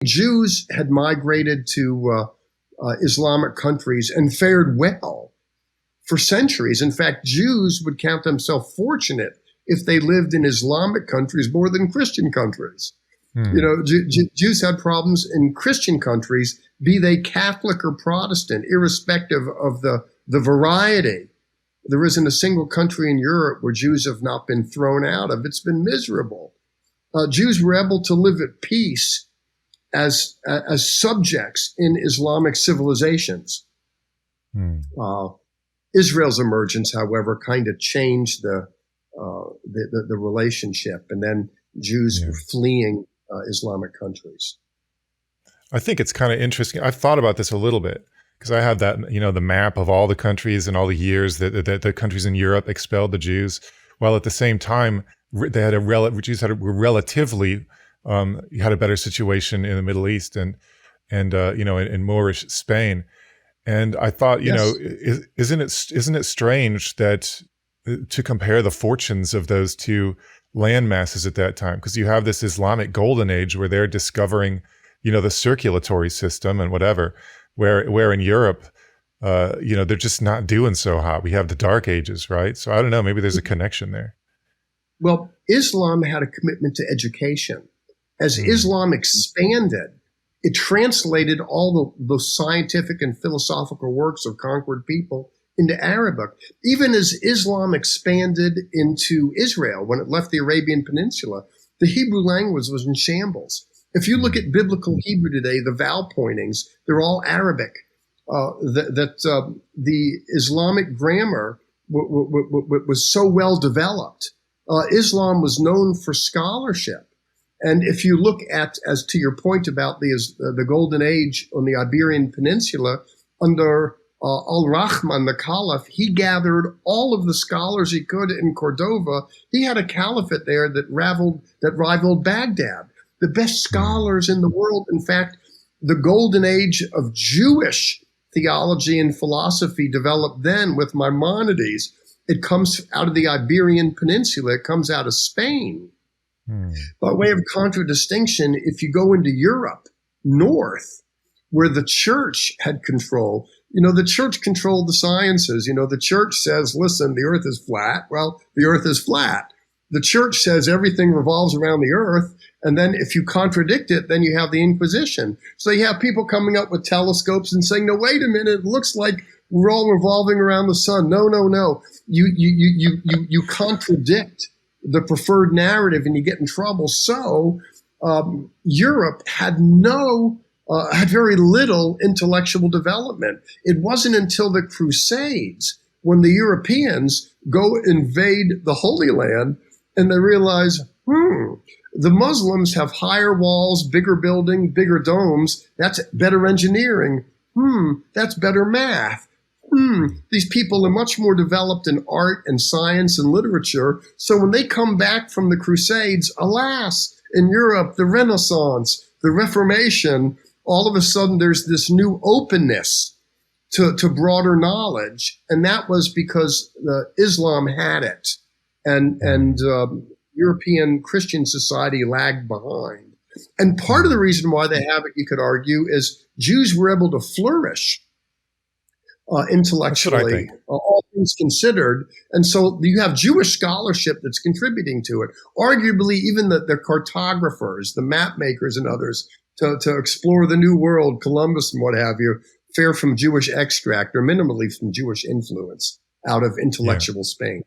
Jews had migrated to Islamic countries and fared well for centuries. In fact, Jews would count themselves fortunate if they lived in Islamic countries more than Christian countries. You know, Jews had problems in Christian countries, be they Catholic or Protestant, irrespective of the variety. There isn't a single country in Europe where Jews have not been thrown out of. It's been miserable. Jews were able to live at peace as subjects in Islamic civilizations. Israel's emergence, however, kind of changed the relationship, and then Jews were fleeing Islamic countries. I think it's kind of interesting. I've thought about this a little bit because I have that, you know, the map of all the countries and all the years that the countries in Europe expelled the Jews, while at the same time they had Jews were relatively had a better situation in the Middle East and you know, in Moorish Spain. And I thought, you know, isn't it strange that to compare the fortunes of those two land masses at that time, because you have this Islamic golden age where they're discovering, you know, the circulatory system and whatever, where in Europe, you know, they're just not doing so hot. We have the Dark Ages, right? So I don't know, maybe there's a connection there. Well, Islam had a commitment to education. As Islam expanded, it translated all the scientific and philosophical works of conquered people into Arabic. Even as Islam expanded into Israel, when it left the Arabian Peninsula, the Hebrew language was in shambles. If you look at biblical Hebrew today, the vowel pointings, they're all Arabic. The Islamic grammar was so well developed. Islam was known for scholarship. And if you look at, as to your point about the Golden Age on the Iberian Peninsula, under Al-Rahman, the Caliph, he gathered all of the scholars he could in Cordova. He had a caliphate there that rivaled Baghdad. The best scholars in the world. In fact, the Golden Age of Jewish theology and philosophy developed then with Maimonides. It comes out of the Iberian Peninsula. It comes out of Spain. By way of contradistinction, if you go into Europe, north, where the church had control, you know, the church controlled the sciences. You know, the church says, listen, the earth is flat. Well, the earth is flat. The church says everything revolves around the earth. And then if you contradict it, then you have the Inquisition. So you have people coming up with telescopes and saying, no, wait a minute, it looks like we're all revolving around the sun. No, no, no. You contradict the preferred narrative and you get in trouble. So Europe had very little intellectual development. It wasn't until the Crusades when the Europeans go invade the Holy Land and they realize, the Muslims have higher walls, bigger building, bigger domes. That's better engineering. That's better math. These people are much more developed in art and science and literature. So when they come back from the Crusades, alas, in Europe, the Renaissance, the Reformation, all of a sudden there's this new openness to broader knowledge. And that was because Islam had it and European Christian society lagged behind. And part of the reason why they have it, you could argue, is Jews were able to flourish intellectually, all things considered. And so you have Jewish scholarship that's contributing to it. Arguably, even the cartographers, the map makers and others to explore the New World, Columbus and what have you, fare from Jewish extract or minimally from Jewish influence out of intellectual Spain.